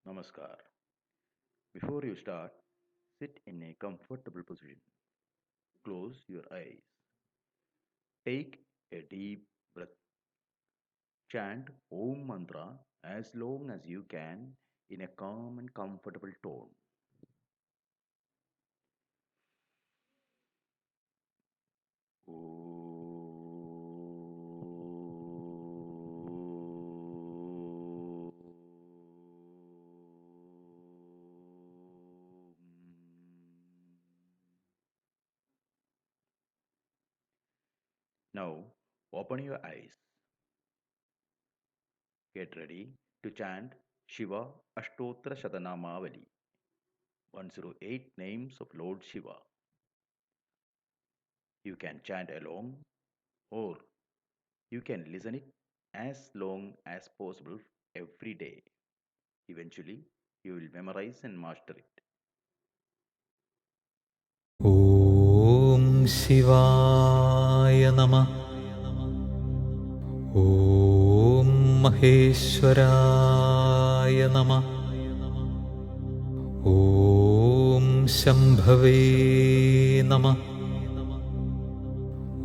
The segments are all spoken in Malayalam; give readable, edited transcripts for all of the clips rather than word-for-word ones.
Namaskar. Before you start, sit in a comfortable position. Close your eyes. Take a deep breath. Chant Om Mantra as long as you can in a calm and comfortable tone. Now, open your eyes. Get ready to chant Shiva Ashtotra Shatanamavali, 108 names of Lord Shiva. You can chant along or you can listen it as long as possible every day. Eventually, you will memorize and master it. ഓം ശിവായ നമഃ. ഓം മഹേശ്വരായ നമഃ. ഓം ശംഭവേ നമഃ.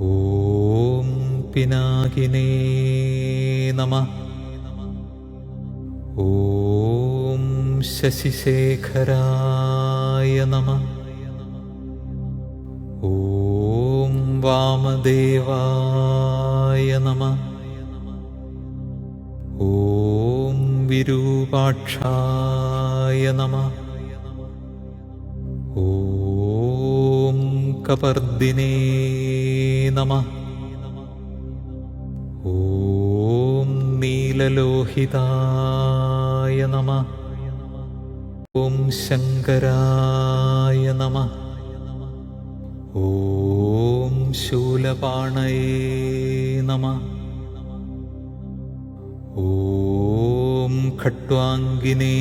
ഓം പിനാകിനേ നമഃ. ഓം ശശിശേഖരായ നമഃ. ഓം വാമദേവായ നമഃ. ഓം വിരൂപാക്ഷായ നമഃ. ഓം കപർദിനേ നമഃ. ഓം നീലലോഹിതായ നമഃ. ഓം ശങ്കരായ നമഃ. ഓം ശൂലപാണയേ നമഃ. ഓം ഖട്വാംഗിനേ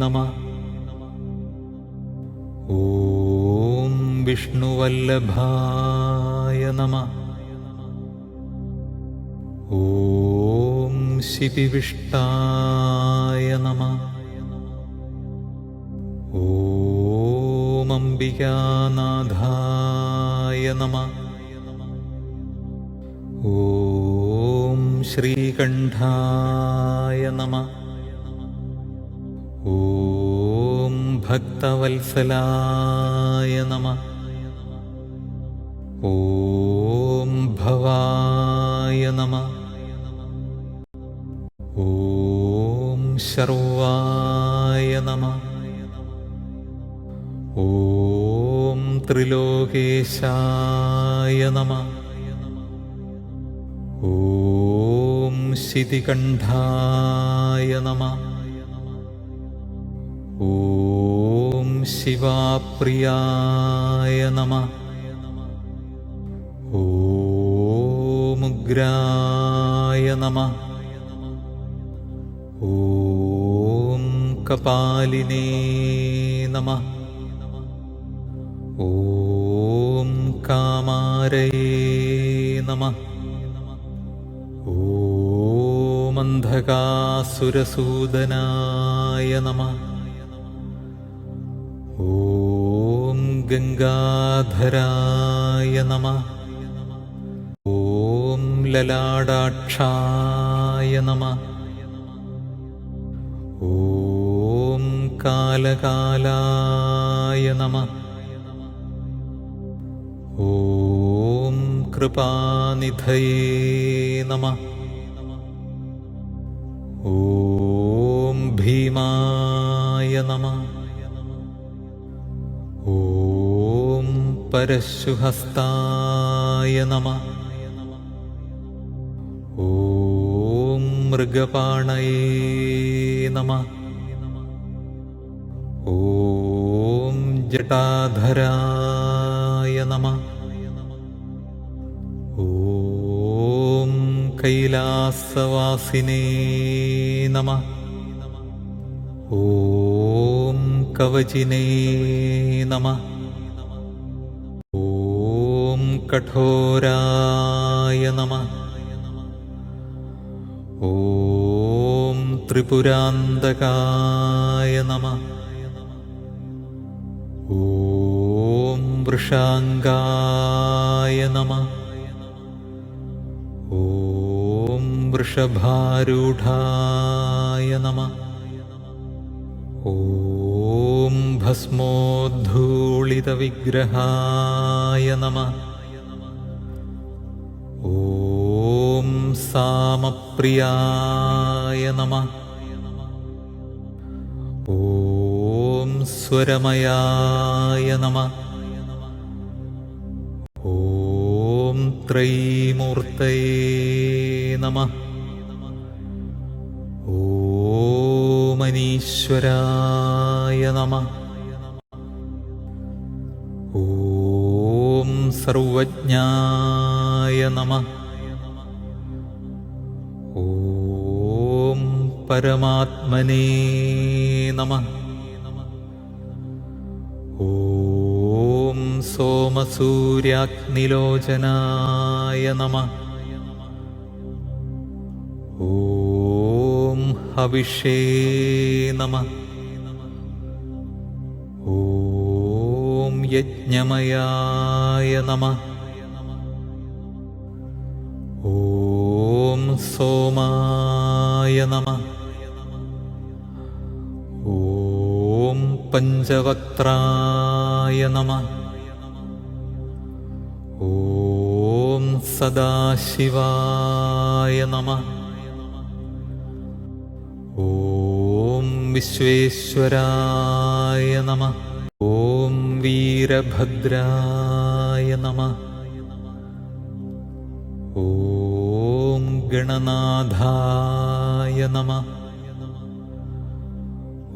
നമഃ. ഓം വിഷ്ണുവല്ലഭായ നമഃ. ഓം ശിപിവിഷ്ടായ നമഃ. ഓം അംബികാനാഥായ നമഃ. ഓം ശ്രീകണ്ഠായ നമഃ. ഓം ഭക്തവത്സലായ നമഃ. ഓം ഭവായ നമഃ. ഓം ശർവായ നമഃ. ഓം ത്രിലോകേശായ നമഃ. ഓം ശിതികണ്ഠായ നമഃ. ഓം ശിവാപ്രിയായ നമഃ. ഓം ഉഗ്രായ നമഃ. ഓം കപാലിനേ നമഃ. ഓം കാമാരയേ നമഃ. ഓം അന്ധകാസുരസൂദനായ നമഃ. ഓം ഗംഗാധരായ നമഃ. ഓം ലലാടാക്ഷായ നമഃ. ഓം കാലകാലായ നമഃ. ഓം കൃപാനിധയേ നമഃ. ഓം ഭീമായ നമഃ. ഓം പരശുഹസ്തായ നമഃ. ഓം മൃഗപാണയേ നമഃ. ഓം ജടാധരായ നമഃ. ഓം കൈലാസവാസിനേ നമഃ. ഓം കവചിനേ നമഃ. ഓം കഠോരായ നമഃ. ഓം ത്രിപുരാന്തകായ നമഃ. ഓം വൃഷാംഗായ നമഃ. ഓം വൃഷഭാരൂഢായ നമഃ. ഓം ഭസ്മോദ്ധൂളിതവിഗ്രഹായ നമഃ. ഓം സാമപ്രിയായ നമഃ. ഓം സ്വരമയായ നമഃ. ഓം ത്രൈമൂർത്തയേ നമഃ. ഓം അനീശ്വരായ നമഃ. ഓം സർവജ്ഞായ നമഃ. ഓം പരമാത്മനേ നമഃ. ഓം സോമസൂര്യാഗ്നിലോചനായ നമഃ. ഓം ഹവിഷേ നമഃ. ഓം യജ്ഞമയായ നമഃ. ഓം സോമായ നമഃ. ഓം പഞ്ചവക്ത്രായ നമഃ. ഓം സദാശിവായ നമഃ. ഓം വിശ്വേശ്വരായ നമഃ. ഓം വീരഭദ്രായ നമഃ. ഓം ഗണനാഥായ നമഃ.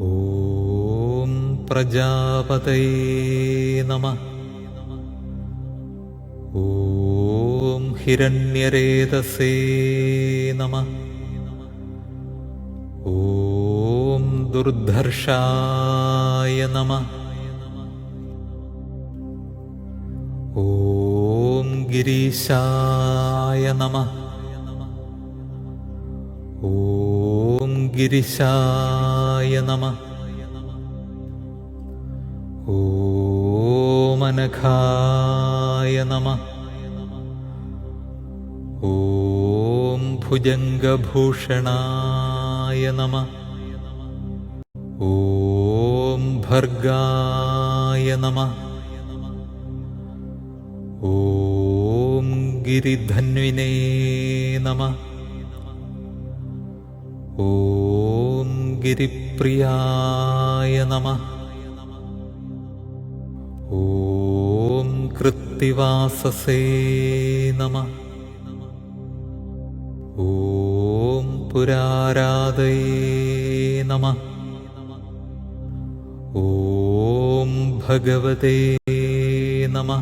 ഓം പ്രജാപതയേ നമഃ. ഓം ഹിരണ്യരേതസേ നമഃ. ഓം ദുർധർഷായ നമഃ. ഓം ഗിരീശായ നമഃ. ഓം ഗിരിശായ നമഃ. ഓം അനഘായ നമഃ. ഓം ഭുജംഗഭൂഷണായ നമഃ. ഓം ഭർഗായ നമഃ. ഓം ഗിരിധന്വിനേ നമഃ. ഓം ഗിരിപ്രിയായ നമഃ. ഓം കൃത്തിവാസസേ നമഃ. ഓം പുരാരാധയേ നമഃ. ഓം ഭഗവതേ നമഃ.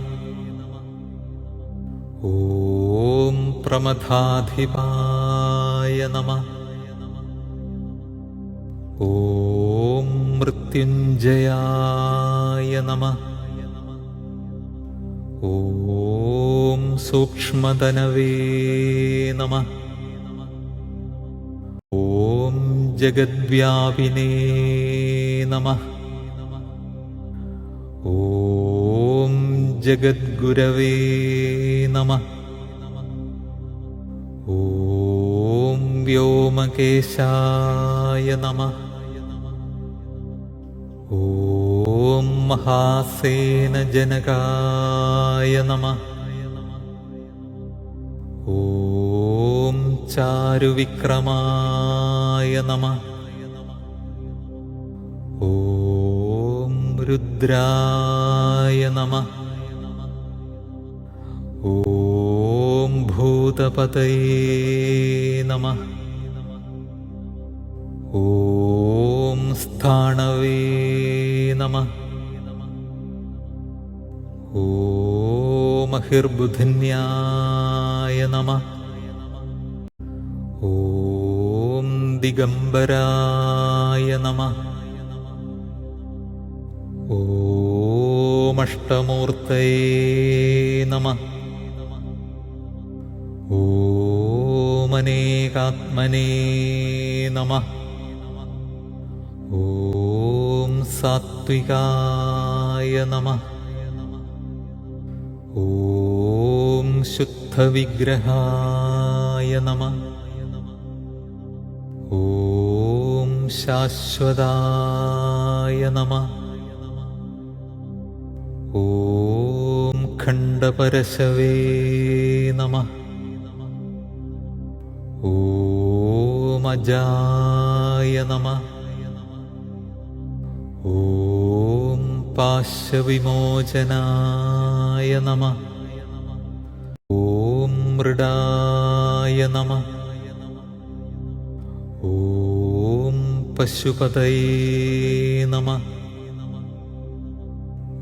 ഓം പ്രമഥാധിപായ നമഃ. ഓം മൃത്യുഞ്ജയായ നമഃ. ഓം സൂക്ഷ്മതനവേ നമഃ. ഓം ജഗദ്വ്യാപിനേ നമഃ. ഓം ജഗദ്ഗുരവേ നമഃ. ഓം വ്യോമകേശായ നമഃ. ഓം മഹാസേനജനകായ നമഃ. ഓം ചാരുവിക്രമായ നമഃ. ഓം രുദ്രായ നമഃ. ഓം ഭൂതപതയേ നമഃ. ഓം സ്ഥാണവേ നമഃ. ഓം അഹിർബുധന്യായ നമഃ. ഓം ദിഗംബരായ നമഃ. ഓം അഷ്ടമൂർത്തയേ നമഃ. ഓം അനേകാത്മനേ നമഃ. ഓം സാത്വികായ നമഃ. ഓം ശുദ്ധവിഗ്രഹായ നമഃ. ഓം ശാശ്വതായ നമഃ. ഓം ഖണ്ഡപരശവേ നമഃ. ഓം അജായ നമഃ. ഓം പാശവിമോചനായ നമഃ. ഓം മൃഡായ നമഃ. ഓം പശുപതയേ നമഃ.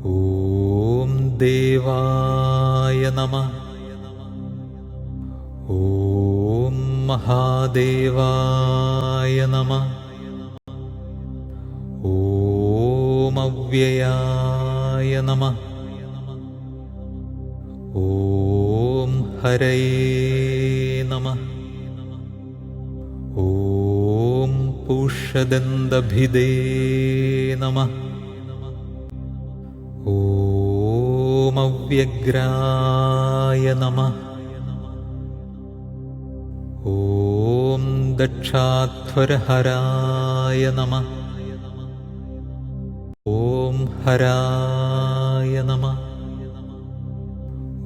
ഓം ദേവായ നമഃ. ഓം മഹാദേവായ നമഃ. ഓം അവ്യയായ നമഃ. ഓം ഹരയേ നമഃ. ഓം പൂഷദന്തഭിദേ നമഃ. ഓം അവ്യഗ്രായ നമഃ. ഓം ദക്ഷാധ്വരഹരായ നമഃ. ഓം ഹരായ നമഃ.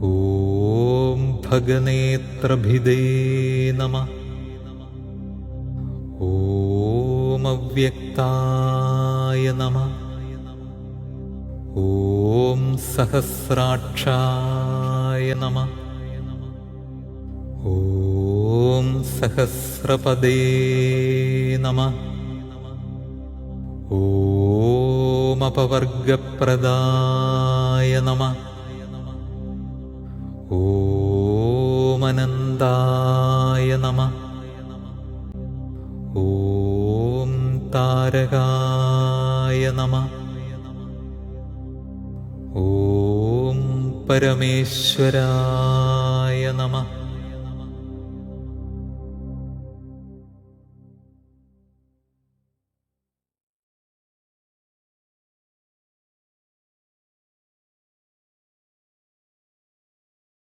ഓം ഭഗനേത്രഭിദേ നമഃ. ഓം അവ്യക്തായ നമഃ. ഓം സഹസ്രാക്ഷായ നമഃ. ഓം സഹസ്രപദേ നമഃ. ഓം അപവർഗപ്രദായ നമഃ. ഓം അനന്തായ നമഃ. ഓം താരകായ നമഃ. ഓം പരമേശ്വരായ നമഃ.